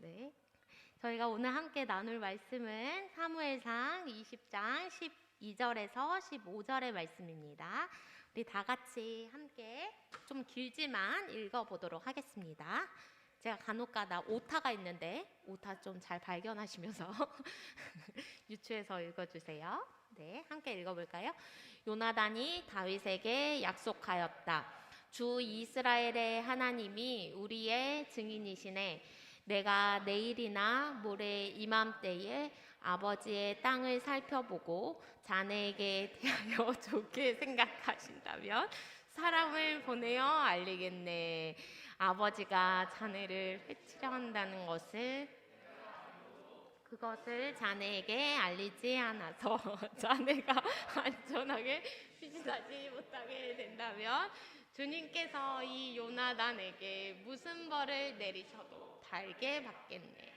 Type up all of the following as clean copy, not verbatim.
네. 저희가 오늘 함께 나눌 말씀은 사무엘상 20장 12절에서 15절의 말씀입니다. 우리 다 같이 함께 좀 길지만 읽어보도록 하겠습니다. 제가 간혹가다 오타가 있는데 오타 좀 잘 발견하시면서 유추해서 읽어주세요. 네, 함께 읽어볼까요? 요나단이 다윗에게 약속하였다. 주 이스라엘의 하나님이 우리의 증인이시네. 내가 내일이나 모레 이맘때에 아버지의 땅을 살펴보고 자네에게 대하여 좋게 생각하신다면 사람을 보내어 알리겠네. 아버지가 자네를 해치려 한다는 그것을 자네에게 알리지 않아서 자네가 안전하게 피신하지 못하게 된다면 주님께서 이 요나단에게 무슨 벌을 내리셔도 달게 받겠네.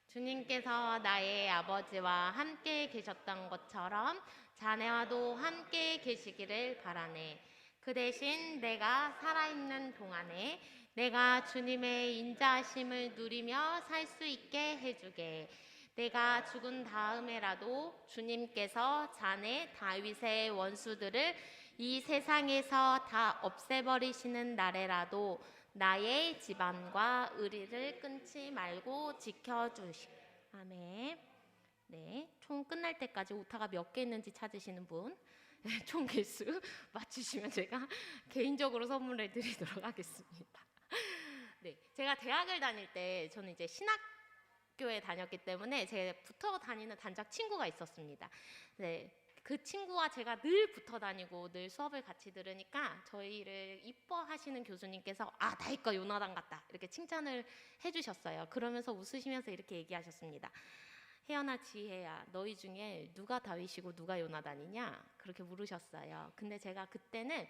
주님께서 나의 아버지와 함께 계셨던 것처럼 자네와도 함께 계시기를 바라네. 그 대신 내가 살아있는 동안에 내가 주님의 인자하심을 누리며 살 수 있게 해주게. 내가 죽은 다음에라도 주님께서 자네 다윗의 원수들을 이 세상에서 다 없애버리시는 날에라도 나의 집안과 의리를 끊지 말고 지켜주시. 아멘. 네, 총 끝날 때까지 오타가 몇 개 있는지 찾으시는 분, 총 개수 맞추시면 제가 개인적으로 선물을 드리도록 하겠습니다. 네, 제가 대학을 다닐 때 저는 이제 신학교에 다녔기 때문에 제가 붙어 다니는 단짝 친구가 있었습니다. 네, 그 친구와 제가 늘 붙어 다니고 늘 수업을 같이 들으니까 저희를 이뻐하시는 교수님께서 다윗과 요나단 같다 이렇게 칭찬을 해주셨어요. 그러면서 웃으시면서 이렇게 얘기하셨습니다. 혜연아, 지혜야, 너희 중에 누가 다윗이고 누가 요나단이냐? 그렇게 물으셨어요. 근데 제가 그때는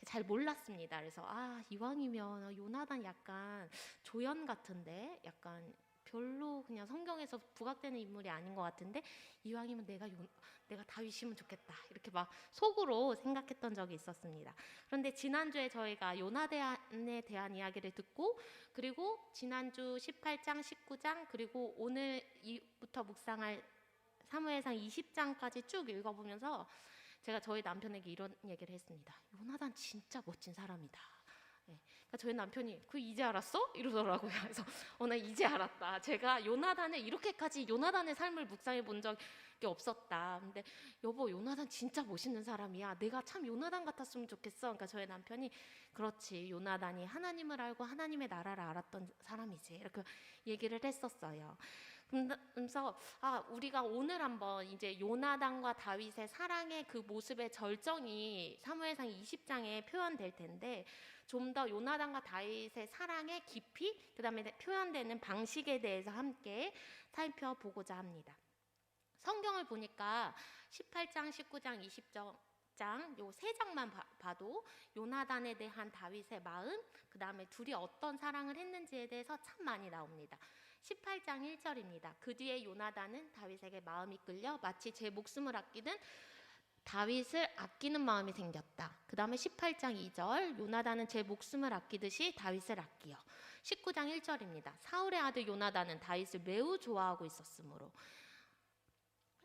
잘 몰랐습니다. 그래서 이왕이면 요나단 약간 조연 같은데, 약간 별로 그냥 성경에서 부각되는 인물이 아닌 것 같은데, 이왕이면 내가 다윗이면 좋겠다 이렇게 막 속으로 생각했던 적이 있었습니다. 그런데 지난주에 저희가 요나단에 대한 이야기를 듣고, 그리고 지난주 18장 19장 그리고 오늘부터 묵상할 사무엘상 20장까지 쭉 읽어보면서 제가 저희 남편에게 이런 얘기를 했습니다. 요나단 진짜 멋진 사람이다. 네. 그러니까 저희 남편이 이제 알았어? 이러더라고요. 그래서 나 이제 알았다. 제가 이렇게까지 요나단의 삶을 묵상해 본 적이 없었다. 근데 여보, 요나단 진짜 멋있는 사람이야. 내가 참 요나단 같았으면 좋겠어. 그러니까 저희 남편이 그렇지, 요나단이 하나님을 알고 하나님의 나라를 알았던 사람이지, 이렇게 얘기를 했었어요. 그래서 우리가 오늘 한번 이제 요나단과 다윗의 사랑의 그 모습의 절정이 사무엘상 20장에 표현될 텐데, 좀 더 요나단과 다윗의 사랑의 깊이, 그 다음에 표현되는 방식에 대해서 함께 살펴보고자 합니다. 성경을 보니까 18장, 19장, 20장 요 세 장만 봐도 요나단에 대한 다윗의 마음, 그 다음에 둘이 어떤 사랑을 했는지에 대해서 참 많이 나옵니다. 18장 1절입니다. 그 뒤에 요나단은 다윗에게 마음이 끌려 마치 제 목숨을 아끼는 다윗을 아끼는 마음이 생겼다. 그 다음에 18장 2절, 요나단은 제 목숨을 아끼듯이 다윗을 아끼어. 19장 1절입니다. 사울의 아들 요나단은 다윗을 매우 좋아하고 있었으므로.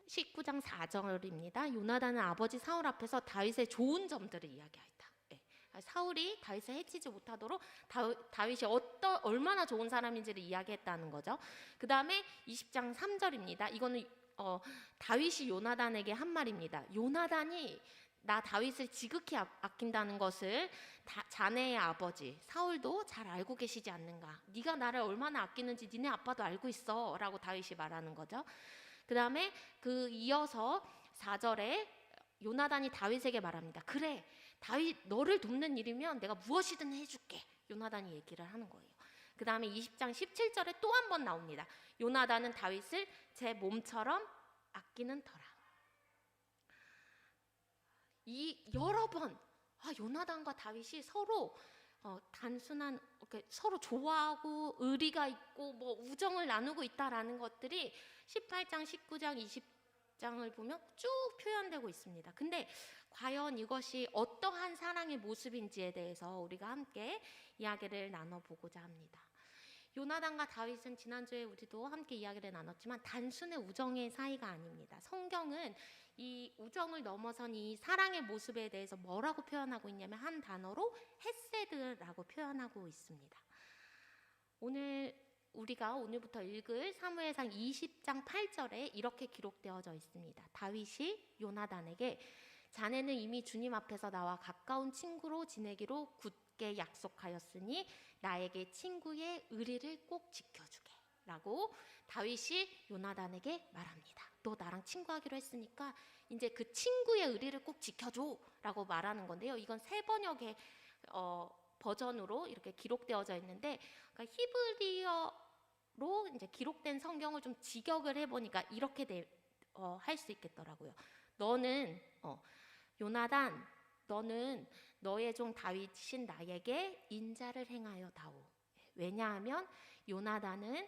19장 4절입니다. 요나단은 아버지 사울 앞에서 다윗의 좋은 점들을 이야기하였다. 사울이 다윗을 해치지 못하도록 다윗이 얼마나 좋은 사람인지를 이야기했다는 거죠. 그 다음에 20장 3절입니다. 이거는 다윗이 요나단에게 한 말입니다. 요나단이 나 다윗을 지극히 아낀다는 것을 자네의 아버지 사울도 잘 알고 계시지 않는가? 네가 나를 얼마나 아끼는지 니네 아빠도 알고 있어 라고 다윗이 말하는 거죠. 그 다음에 이어서 4절에 요나단이 다윗에게 말합니다. 그래, 다윗 너를 돕는 일이면 내가 무엇이든 해줄게. 요나단이 얘기를 하는 거예요. 그 다음에 20장 17절에 또 한 번 나옵니다. 요나단은 다윗을 제 몸처럼 아끼는 터라. 여러 번 요나단과 다윗이 서로 단순한 서로 좋아하고 의리가 있고 우정을 나누고 있다라는 것들이 18장, 19장, 20장을 보면 쭉 표현되고 있습니다. 근데 과연 이것이 어떠한 사랑의 모습인지에 대해서 우리가 함께 이야기를 나눠보고자 합니다. 요나단과 다윗은 지난주에 우리도 함께 이야기를 나눴지만 단순의 우정의 사이가 아닙니다. 성경은 이 우정을 넘어선 이 사랑의 모습에 대해서 뭐라고 표현하고 있냐면 한 단어로 헤세드라고 표현하고 있습니다. 우리가 오늘부터 읽을 사무엘상 20장 8절에 이렇게 기록되어져 있습니다. 다윗이 요나단에게 자네는 이미 주님 앞에서 나와 가까운 친구로 지내기로 굳게 약속하였으니 나에게 친구의 의리를 꼭 지켜주게 라고 다윗이 요나단에게 말합니다. 너 나랑 친구하기로 했으니까 이제 그 친구의 의리를 꼭 지켜줘 라고 말하는 건데요. 이건 세 번역의 버전으로 이렇게 기록되어져 있는데, 그러니까 히브리어로 이제 기록된 성경을 좀 직역을 해보니까 이렇게 할 수 있겠더라고요. 너는 요나단, 너는 너의 종 다윗이신 나에게 인자를 행하여 다오. 왜냐하면 요나단은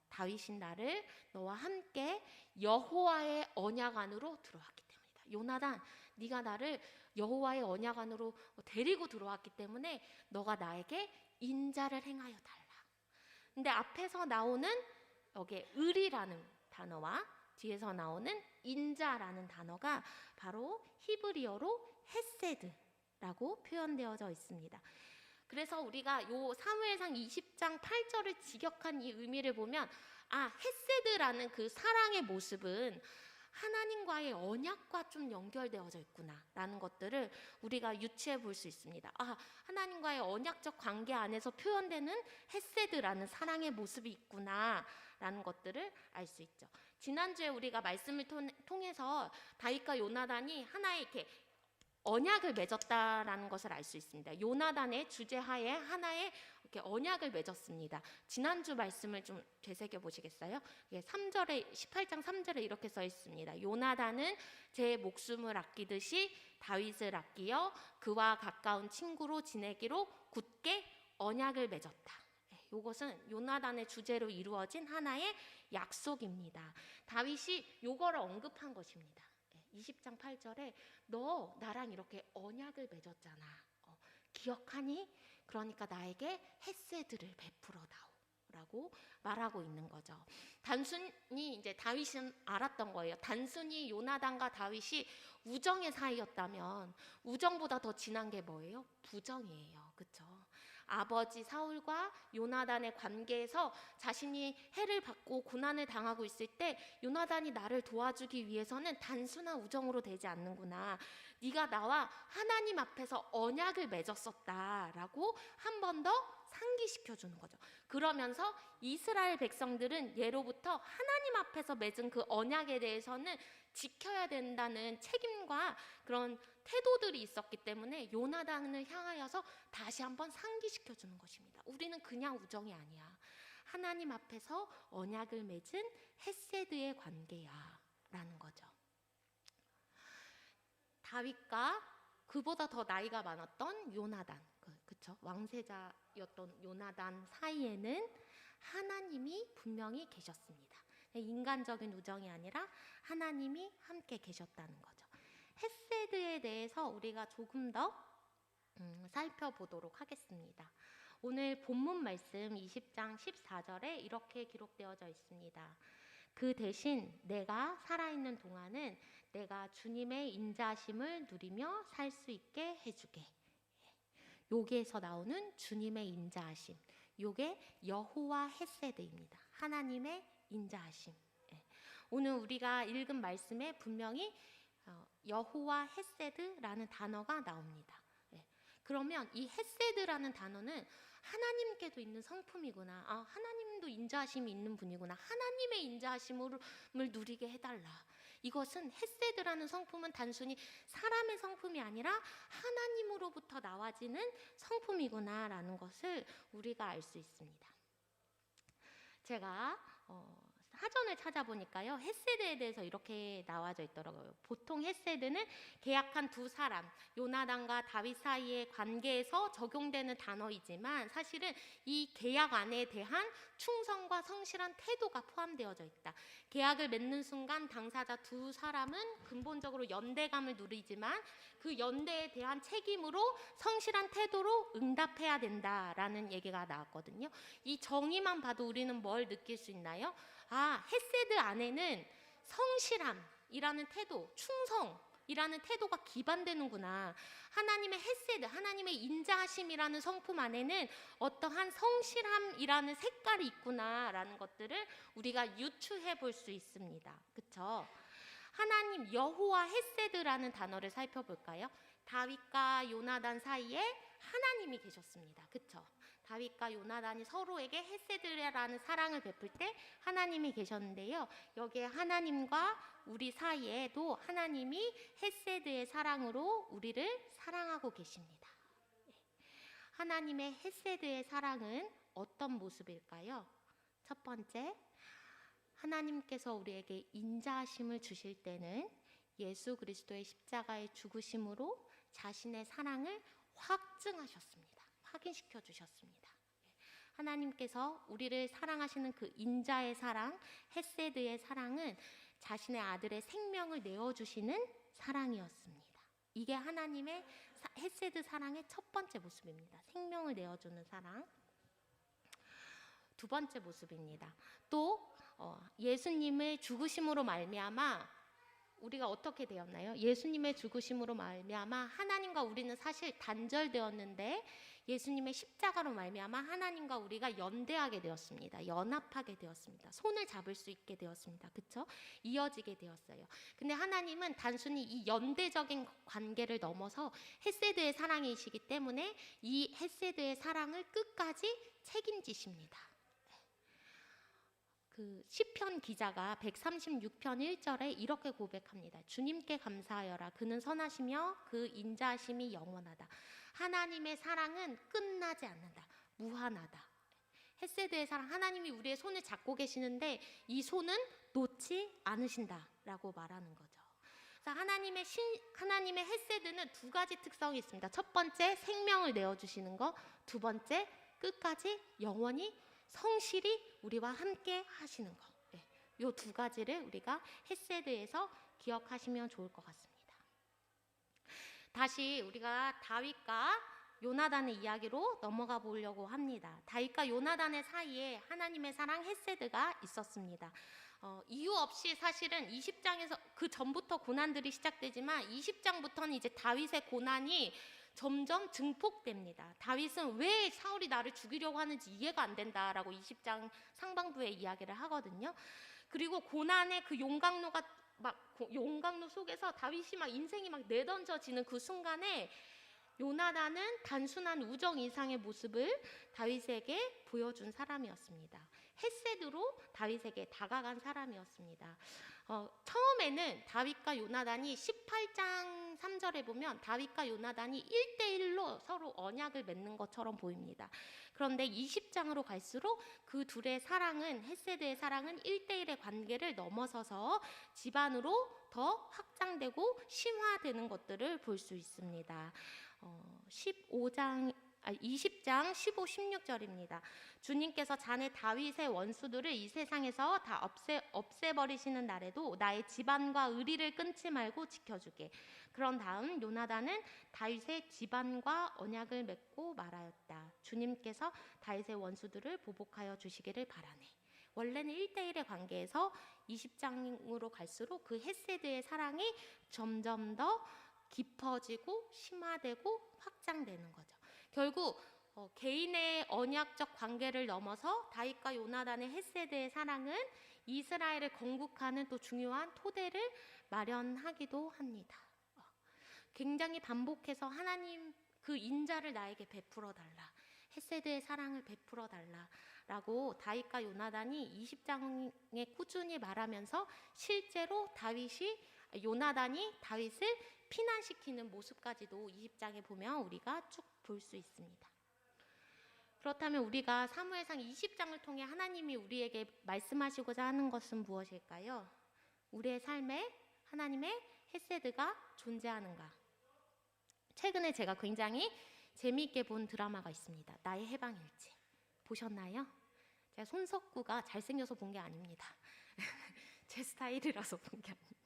다윗인 나를 너와 함께 여호와의 언약 안으로 들어왔기 때문이다. 요나단, 네가 나를 여호와의 언약 안으로 데리고 들어왔기 때문에 너가 나에게 인자를 행하여 달라. 근데 앞에서 나오는 여기 의리라는 단어와 뒤에서 나오는 인자라는 단어가 바로 히브리어로 헤세드라고 표현되어져 있습니다. 그래서 우리가 요 사무엘상 20장 8절을 직역한 이 의미를 보면 헤세드라는 그 사랑의 모습은 하나님과의 언약과 좀 연결되어져 있구나라는 것들을 우리가 유추해 볼 수 있습니다. 하나님과의 언약적 관계 안에서 표현되는 헤세드라는 사랑의 모습이 있구나라는 것들을 알 수 있죠. 지난주에 우리가 말씀을 통해서 다윗과 요나단이 하나의 이렇게 언약을 맺었다라는 것을 알 수 있습니다. 요나단의 주재하에 하나의 이렇게 언약을 맺었습니다. 지난주 말씀을 좀 되새겨 보시겠어요? 3절에 18장 3절에 이렇게 써 있습니다. 요나단은 제 목숨을 아끼듯이 다윗을 아끼어 그와 가까운 친구로 지내기로 굳게 언약을 맺었다. 이것은 요나단의 주제로 이루어진 하나의 약속입니다. 다윗이 요거를 언급한 것입니다. 20장 8절에 너 나랑 이렇게 언약을 맺었잖아. 기억하니? 그러니까 나에게 헤세드를 베풀어 다오 라고 말하고 있는 거죠. 단순히 이제 다윗은 알았던 거예요. 단순히 요나단과 다윗이 우정의 사이였다면 우정보다 더 진한 게 뭐예요? 부정이에요. 그렇죠? 아버지 사울과 요나단의 관계에서 자신이 해를 받고 고난을 당하고 있을 때 요나단이 나를 도와주기 위해서는 단순한 우정으로 되지 않는구나. 네가 나와 하나님 앞에서 언약을 맺었었다라고 한 번 더 상기시켜주는 거죠. 그러면서 이스라엘 백성들은 예로부터 하나님 앞에서 맺은 그 언약에 대해서는 지켜야 된다는 책임과 그런 태도들이 있었기 때문에 요나단을 향하여서 다시 한번 상기시켜주는 것입니다. 우리는 그냥 우정이 아니야. 하나님 앞에서 언약을 맺은 헤세드의 관계야 라는 거죠. 다윗과 그보다 더 나이가 많았던 요나단, 그쵸? 왕세자였던 요나단 사이에는 하나님이 분명히 계셨습니다. 인간적인 우정이 아니라 하나님이 함께 계셨다는 거죠. 헤세드에 대해서 우리가 조금 더 살펴보도록 하겠습니다. 오늘 본문 말씀 20장 14절에 이렇게 기록되어져 있습니다. 그 대신 내가 살아있는 동안은 내가 주님의 인자하심을 누리며 살 수 있게 해주게. 여기에서 나오는 주님의 인자하심, 요게 여호와 헤세드입니다. 하나님의 인자하심. 오늘 우리가 읽은 말씀에 분명히 여호와 헤세드라는 단어가 나옵니다. 그러면 이 헤세드라는 단어는 하나님께도 있는 성품이구나. 하나님도 인자하심이 있는 분이구나. 하나님의 인자하심을 누리게 해달라. 이것은 헤세드라는 성품은 단순히 사람의 성품이 아니라 하나님으로부터 나와지는 성품이구나라는 것을 우리가 알 수 있습니다. 제가 사전을 찾아보니까요, 헷세드에 대해서 이렇게 나와져 있더라고요. 보통 헷세드는 계약한 두 사람, 요나단과 다윗 사이의 관계에서 적용되는 단어이지만 사실은 이 계약 안에 대한 충성과 성실한 태도가 포함되어져 있다. 계약을 맺는 순간 당사자 두 사람은 근본적으로 연대감을 누리지만 그 연대에 대한 책임으로 성실한 태도로 응답해야 된다라는 얘기가 나왔거든요. 이 정의만 봐도 우리는 뭘 느낄 수 있나요? 아, 헷세드 안에는 성실함이라는 태도, 충성이라는 태도가 기반되는구나. 하나님의 헷세드, 하나님의 인자하심이라는 성품 안에는 어떠한 성실함이라는 색깔이 있구나라는 것들을 우리가 유추해 볼 수 있습니다. 그렇죠? 하나님 여호와 헷세드라는 단어를 살펴볼까요? 다윗과 요나단 사이에 하나님이 계셨습니다. 그렇죠? 다윗과 요나단이 서로에게 헷세드라는 사랑을 베풀 때 하나님이 계셨는데요. 여기에 하나님과 우리 사이에도 하나님이 헷세드의 사랑으로 우리를 사랑하고 계십니다. 하나님의 헷세드의 사랑은 어떤 모습일까요? 첫 번째, 하나님께서 우리에게 인자하심을 주실 때는 예수 그리스도의 십자가의 죽으심으로 자신의 사랑을 확증하셨습니다. 확인시켜 주셨습니다. 하나님께서 우리를 사랑하시는 그 인자의 사랑, 헷세드의 사랑은 자신의 아들의 생명을 내어주시는 사랑이었습니다. 이게 하나님의 헷세드 사랑의 첫 번째 모습입니다. 생명을 내어주는 사랑. 두 번째 모습입니다. 또 예수님의 죽으심으로 말미암아 우리가 어떻게 되었나요? 예수님의 죽으심으로 말미암아 하나님과 우리는 사실 단절되었는데 예수님의 십자가로 말미암아 하나님과 우리가 연대하게 되었습니다. 연합하게 되었습니다. 손을 잡을 수 있게 되었습니다. 그렇죠? 이어지게 되었어요. 근데 하나님은 단순히 이 연대적인 관계를 넘어서 헷세드의 사랑이시기 때문에 이 헷세드의 사랑을 끝까지 책임지십니다. 그 시편 기자가 136편 1절에 이렇게 고백합니다. 주님께 감사하여라. 그는 선하시며 그 인자하심이 영원하다. 하나님의 사랑은 끝나지 않는다. 무한하다. 헷세드의 사랑, 하나님이 우리의 손을 잡고 계시는데 이 손은 놓지 않으신다라고 말하는 거죠. 그래서 하나님의 헷세드는 두 가지 특성이 있습니다. 첫 번째, 생명을 내어주시는 것. 두 번째, 끝까지 영원히 성실히 우리와 함께 하시는 것. 이 두 가지를 우리가 헷세드에서 기억하시면 좋을 것 같습니다. 다시 우리가 다윗과 요나단의 이야기로 넘어가 보려고 합니다. 다윗과 요나단의 사이에 하나님의 사랑 헷세드가 있었습니다. 이유 없이 사실은 20장에서 그 전부터 고난들이 시작되지만 20장부터는 이제 다윗의 고난이 점점 증폭됩니다. 다윗은 왜 사울이 나를 죽이려고 하는지 이해가 안 된다라고 20장 상반부에 이야기를 하거든요. 그리고 고난의 그 용광로 속에서 다윗이 막 인생이 막 내던져지는 그 순간에 요나단은 단순한 우정 이상의 모습을 다윗에게 보여준 사람이었습니다. 헷세드로 다윗에게 다가간 사람이었습니다. 처음에는 다윗과 요나단이 18장 3절에 보면 다윗과 요나단이 1대1로 서로 언약을 맺는 것처럼 보입니다. 그런데 20장으로 갈수록 그 둘의 사랑은, 헷세드의 사랑은 1대1의 관계를 넘어서서 집안으로 더 확장되고 심화되는 것들을 볼 수 있습니다. 20장 15, 16절입니다. 주님께서 자네 다윗의 원수들을 이 세상에서 다 없애버리시는 날에도 나의 집안과 의리를 끊지 말고 지켜주게. 그런 다음 요나단은 다윗의 집안과 언약을 맺고 말하였다. 주님께서 다윗의 원수들을 보복하여 주시기를 바라네. 원래는 1대1의 관계에서 20장으로 갈수록 그 헷세드의 사랑이 점점 더 깊어지고 심화되고 확장되는 거죠. 결국 개인의 언약적 관계를 넘어서 다윗과 요나단의 헷세드의 사랑은 이스라엘을 건국하는 또 중요한 토대를 마련하기도 합니다. 굉장히 반복해서 하나님 그 인자를 나에게 베풀어 달라, 헷세드의 사랑을 베풀어 달라라고 다윗과 요나단이 20장에 꾸준히 말하면서 실제로 요나단이 다윗을 피난시키는 모습까지도 20장에 보면 우리가 쭉 볼 수 있습니다. 그렇다면 우리가 사무엘상 20장을 통해 하나님이 우리에게 말씀하시고자 하는 것은 무엇일까요? 우리의 삶에 하나님의 헤세드가 존재하는가? 최근에 제가 굉장히 재미있게 본 드라마가 있습니다. 나의 해방일지. 보셨나요? 제가 손석구가 잘생겨서 본 게 아닙니다. 제 스타일이라서 본 게 아닙니다.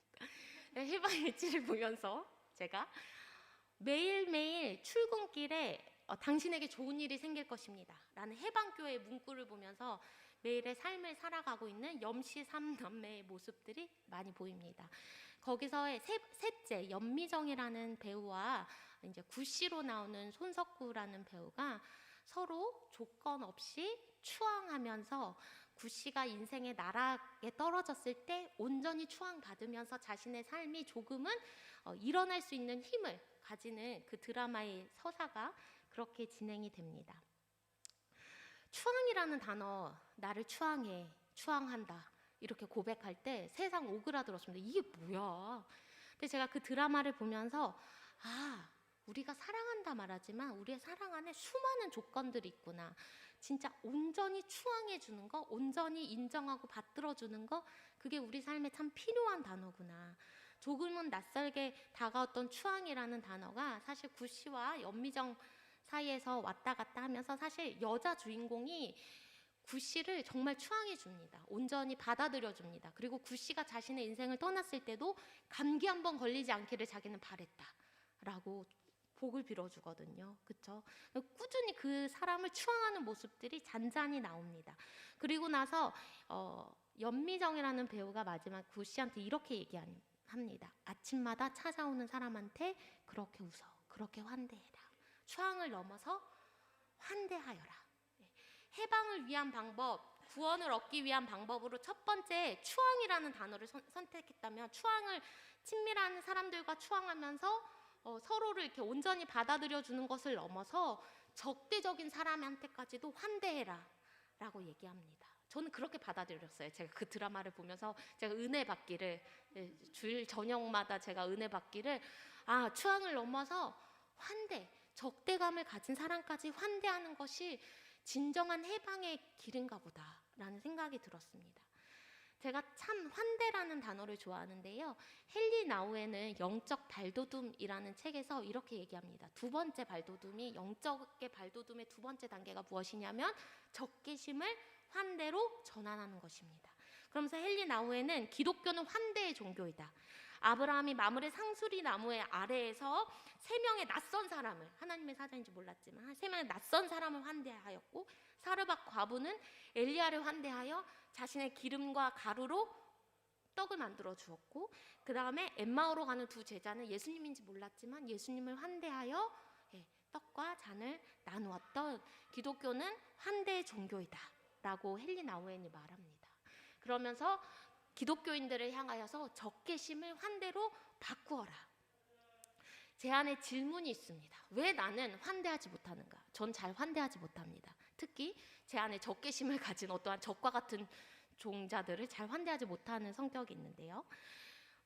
해방일지를 보면서 제가 매일매일 출근길에 당신에게 좋은 일이 생길 것입니다 라는 해방교회의 문구를 보면서 매일의 삶을 살아가고 있는 염씨 3남매의 모습들이 많이 보입니다. 거기서의 셋째 연미정이라는 배우와 이제 구씨로 나오는 손석구라는 배우가 서로 조건 없이 추앙하면서 구씨가 인생의 나락에 떨어졌을 때 온전히 추앙받으면서 자신의 삶이 조금은 일어날 수 있는 힘을 가지는 그 드라마의 서사가 그렇게 진행이 됩니다. 추앙이라는 단어, 나를 추앙해, 추앙한다 이렇게 고백할 때 세상 오그라들었습니다. 이게 뭐야? 근데 제가 그 드라마를 보면서 우리가 사랑한다 말하지만 우리의 사랑 안에 수많은 조건들이 있구나. 진짜 온전히 추앙해 주는 거, 온전히 인정하고 받들어 주는 거, 그게 우리 삶에 참 필요한 단어구나. 조금은 낯설게 다가왔던 추앙이라는 단어가 사실 구씨와 연미정 사이에서 왔다 갔다 하면서 사실 여자 주인공이 구씨를 정말 추앙해 줍니다. 온전히 받아들여 줍니다. 그리고 구씨가 자신의 인생을 떠났을 때도 감기 한번 걸리지 않기를 자기는 바랬다라고 복을 빌어주거든요. 그렇죠? 꾸준히 그 사람을 추앙하는 모습들이 잔잔히 나옵니다. 그리고 나서 연미정이라는 배우가 마지막 구씨한테 이렇게 얘기합니다. 아침마다 찾아오는 사람한테 그렇게 웃어, 그렇게 환대해라. 추앙을 넘어서 환대하여라. 해방을 위한 방법, 구원을 얻기 위한 방법으로 첫 번째 추앙이라는 단어를 선택했다면, 추앙을 친밀한 사람들과 추앙하면서 서로를 이렇게 온전히 받아들여 주는 것을 넘어서 적대적인 사람한테까지도 환대해라 라고 얘기합니다. 저는 그렇게 받아들였어요. 제가 그 드라마를 보면서 제가 은혜 받기를, 주일 저녁마다 제가 은혜 받기를, 추앙을 넘어서 환대, 적대감을 가진 사람까지 환대하는 것이 진정한 해방의 길인가 보다 라는 생각이 들었습니다. 제가 참 환대라는 단어를 좋아하는데요, 헨리 나우에는 영적 발돋움이라는 책에서 이렇게 얘기합니다. 두 번째 발돋움이, 영적의 발돋움의 두 번째 단계가 무엇이냐면 적개심을 환대로 전환하는 것입니다. 그러면서 헨리 나우에는 기독교는 환대의 종교이다. 아브라함이 마므레 상수리 나무의 아래에서 3명의 낯선 사람을, 하나님의 사자인지 몰랐지만 3명의 낯선 사람을 환대하였고, 사르밧 과부는 엘리야를 환대하여 자신의 기름과 가루로 떡을 만들어 주었고, 그 다음에 엠마오로 가는 두 제자는 예수님인지 몰랐지만 예수님을 환대하여 떡과 잔을 나누었던, 기독교는 환대의 종교이다 라고 헨리 나우엔이 말합니다. 그러면서 기독교인들을 향하여서 적개심을 환대로 바꾸어라. 제 안에 질문이 있습니다. 왜 나는 환대하지 못하는가? 전 잘 환대하지 못합니다. 특히 제 안에 적개심을 가진 어떠한 적과 같은 종자들을 잘 환대하지 못하는 성격이 있는데요.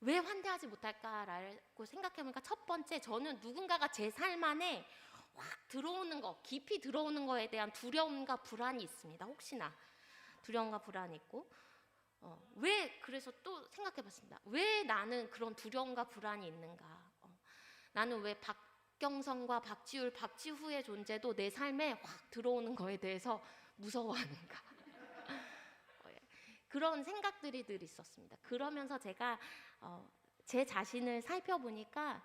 왜 환대하지 못할까라고 생각해보니까, 첫 번째, 저는 누군가가 제 삶 안에 확 들어오는 거, 깊이 들어오는 거에 대한 두려움과 불안이 있습니다. 혹시나 두려움과 불안이 있고, 왜, 그래서 또 생각해봤습니다. 왜 나는 그런 두려움과 불안이 있는가? 나는 왜 박경성과 박지율, 박지후의 존재도 내 삶에 확 들어오는 거에 대해서 무서워하는가? 그런 생각들이 늘 있었습니다. 그러면서 제가 제 자신을 살펴보니까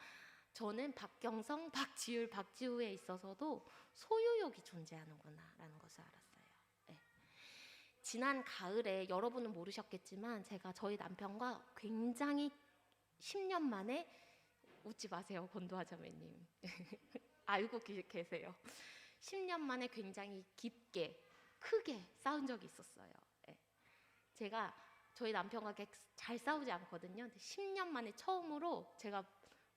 저는 박경성, 박지율, 박지후에 있어서도 소유욕이 존재하는구나 라는 것을 알았어요. 지난 가을에, 여러분은 모르셨겠지만 제가 저희 남편과 굉장히 10년 만에, 웃지 마세요 권도하자매님 알고 계세요, 10년 만에 굉장히 깊게 크게 싸운 적이 있었어요. 제가 저희 남편과 잘 싸우지 않거든요. 근데 10년 만에 처음으로 제가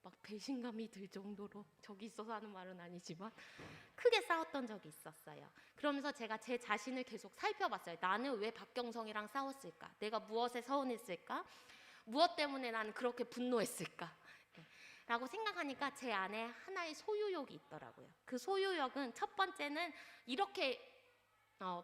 막 배신감이 들 정도로, 적이 있어서 하는 말은 아니지만 크게 싸웠던 적이 있었어요. 그러면서 제가 제 자신을 계속 살펴봤어요. 나는 왜 박경성이랑 싸웠을까? 내가 무엇에 서운했을까? 무엇 때문에 나는 그렇게 분노했을까? 라고 생각하니까 제 안에 하나의 소유욕이 있더라고요. 그 소유욕은 첫 번째는 이렇게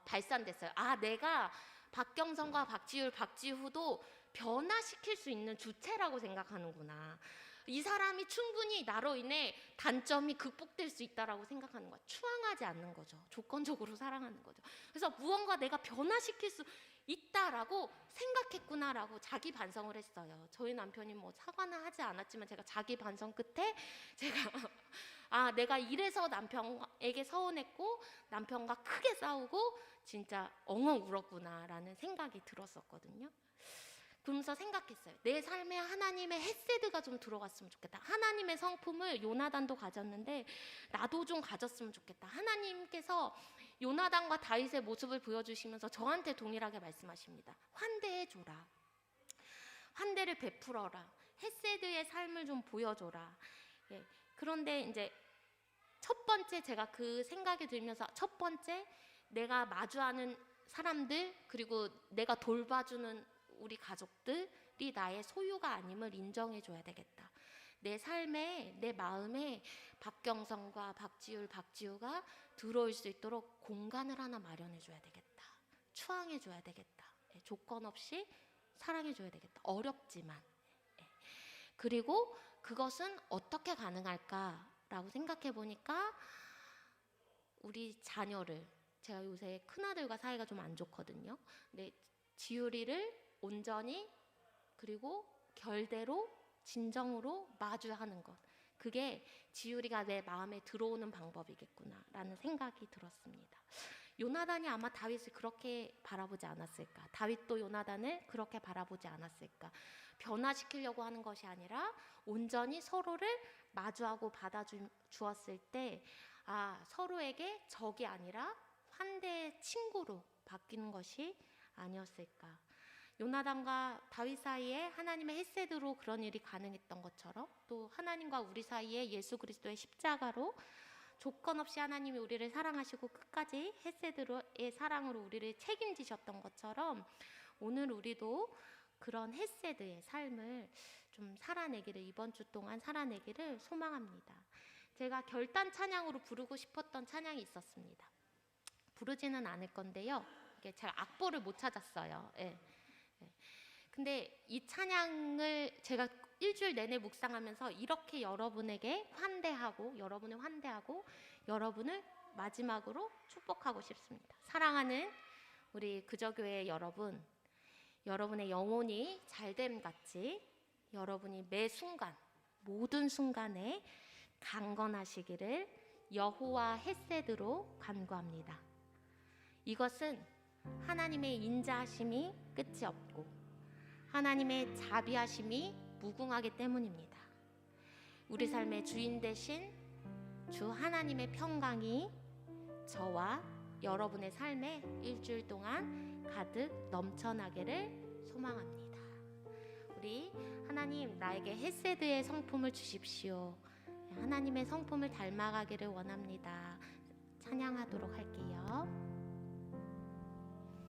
발산됐어요. 아, 내가 박경선과 박지율, 박지후도 변화시킬 수 있는 주체라고 생각하는구나. 이 사람이 충분히 나로 인해 단점이 극복될 수 있다라고 생각하는 거야. 추앙하지 않는 거죠. 조건적으로 사랑하는 거죠. 그래서 무언가 내가 변화시킬 수 있다라고 생각했구나라고 자기 반성을 했어요. 저희 남편이 뭐 사과는 하지 않았지만 제가 자기 반성 끝에 제가 아, 내가 이래서 남편에게 서운했고 남편과 크게 싸우고 진짜 엉엉 울었구나라는 생각이 들었었거든요. 그러면서 생각했어요. 내 삶에 하나님의 헤세드가 좀 들어갔으면 좋겠다. 하나님의 성품을 요나단도 가졌는데 나도 좀 가졌으면 좋겠다. 하나님께서 요나단과 다윗의 모습을 보여주시면서 저한테 동일하게 말씀하십니다. 환대해줘라. 환대를 베풀어라. 헤세드의 삶을 좀 보여줘라. 예. 그런데 이제 첫 번째 제가 그 생각이 들면서 첫 번째 내가 마주하는 사람들 그리고 내가 돌봐주는 우리 가족들이 나의 소유가 아님을 인정해줘야 되겠다. 내 삶에 내 마음에 박경선과 박지율, 박지우가 들어올 수 있도록 공간을 하나 마련해줘야 되겠다. 추앙해줘야 되겠다. 조건 없이 사랑해줘야 되겠다. 어렵지만. 그리고 그것은 어떻게 가능할까라고 생각해 보니까 우리 자녀를 제가 요새 큰아들과 사이가 좀 안 좋거든요. 근데 지율이를 온전히 그리고 결대로 진정으로 마주하는 것. 그게 지율이가 내 마음에 들어오는 방법이겠구나라는 생각이 들었습니다. 요나단이 아마 다윗을 그렇게 바라보지 않았을까? 다윗도 요나단을 그렇게 바라보지 않았을까? 변화시키려고 하는 것이 아니라 온전히 서로를 마주하고 받아주었을 때 서로에게 적이 아니라 환대의 친구로 바뀌는 것이 아니었을까? 요나단과 다윗 사이에 하나님의 헤세드로 그런 일이 가능했던 것처럼 또 하나님과 우리 사이에 예수 그리스도의 십자가로 조건 없이 하나님이 우리를 사랑하시고 끝까지 헤세드로의 사랑으로 우리를 책임지셨던 것처럼 오늘 우리도 그런 헤세드의 삶을 좀 살아내기를 이번 주 동안 살아내기를 소망합니다. 제가 결단 찬양으로 부르고 싶었던 찬양이 있었습니다. 부르지는 않을 건데요. 이게 제가 악보를 못 찾았어요. 예. 근데 이 찬양을 제가 일주일 내내 묵상하면서 이렇게 여러분에게 환대하고 여러분을 마지막으로 축복하고 싶습니다. 사랑하는 우리 그저교회 여러분, 여러분의 영혼이 잘됨 같이 여러분이 매 순간 모든 순간에 강건하시기를 여호와 헤세드로 간구합니다. 이것은 하나님의 인자하심이 끝이 없고 하나님의 자비하심이 무궁하기 때문입니다. 우리 삶의 주인 되신 주 하나님의 평강이 저와 여러분의 삶에 일주일 동안 가득 넘쳐나기를 소망합니다. 우리 하나님 나에게 헤세드의 성품을 주십시오. 하나님의 성품을 닮아가기를 원합니다. 찬양하도록 할게요.